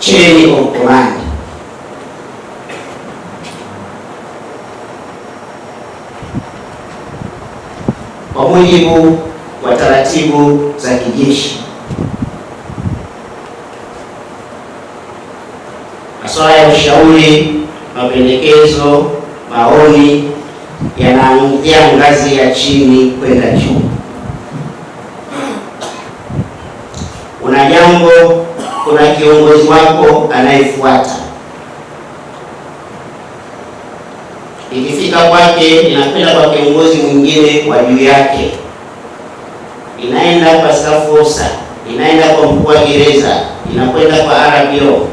chain of command. Kwa mujibu wa taratibu za kijeshi, masuala ya ushauri, mapendekezo, maoni yanaanzia ngazi ya chini kwenda juu. Kuna jambo, kuna kiongozi wako anayefuata. Ikifika kwake, inakwenda kwa kiongozi mwingine wa juu yake, inaenda kwa staff officer, inaenda kwa mkuu wa gereza, inakwenda kwa RPO,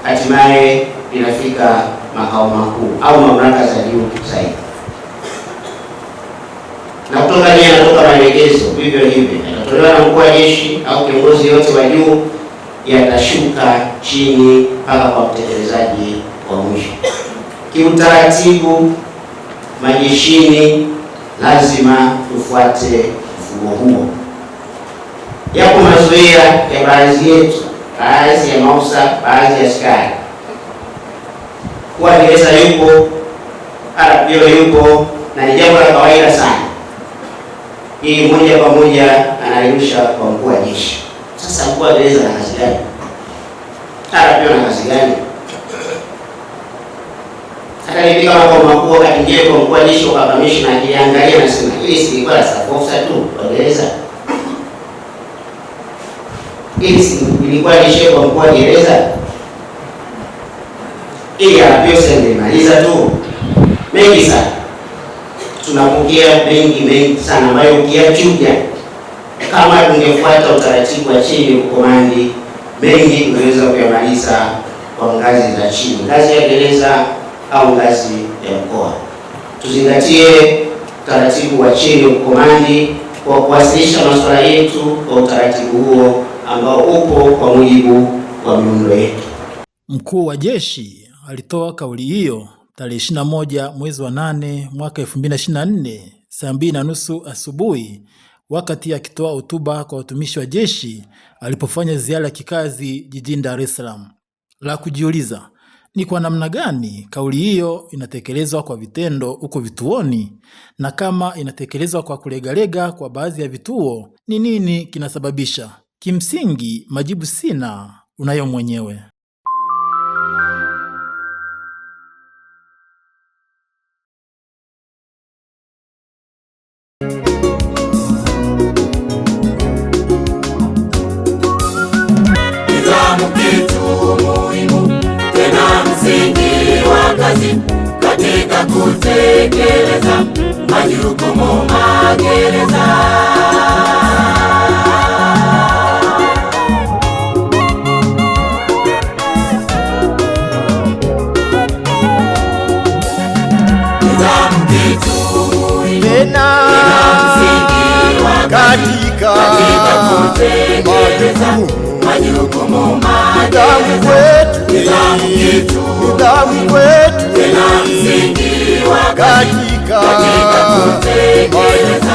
hatimaye inafika makao makuu au mamlaka za juu zaidi. Na kutoka nia natoka maelekezo vivyo hivyo yanatolewa na mkuu wa jeshi au kiongozi yote wa juu, yatashuka chini mpaka kwa mtekelezaji wa mwisho. Kiutaratibu majeshini lazima tufuate mfumo huo. Yapo mazoea ya baadhi yetu, baadhi ya maafisa, baadhi ya askari, kuwa gereza yupo, RPO yupo, na ni jambo la kawaida sana, hii moja kwa moja anairusha kwa mkuu wa jeshi. Sasa mkuu wa gereza na kazi gani? RPO na kazi gani? Hata nilipika makao makuu wakati nje kwa mkuu wa jeshi kwa kamishna akiangalia na sema hili si kwa staff officer tu kwa gereza. Hili si ilikuwa lishe kwa mkuu wa gereza. Ili RPO singemaliza tu. Mengi sana. Tunapokea mengi sana ambayo ukiachuja kama tungefuata utaratibu wa chini ukomandi, mengi tunaweza kuyamaliza kwa ngazi za chini, ngazi ya gereza au ngazi ya mkoa. Tuzingatie utaratibu wa chini ukomandi kwa kuwasilisha masuala yetu kwa utaratibu huo ambao upo kwa mujibu wa miundo yetu. Mkuu wa jeshi alitoa kauli hiyo tarehe 21 mwezi wa 8 mwaka 2024 saa 2:30 asubuhi, wakati akitoa hotuba kwa watumishi wa jeshi alipofanya ziara ya kikazi jijini Dar es Salaam. La kujiuliza ni kwa namna gani kauli hiyo inatekelezwa kwa vitendo huko vituoni, na kama inatekelezwa kwa kulegalega kwa baadhi ya vituo, ni nini kinasababisha? Kimsingi majibu sina, unayo mwenyewe. Katika kutekeleza majukumu magereza. Nidhamu kitu tena katika kutekeleza majukumu magereza. Nidhamu kitu tena msingi wa katika kutekeleza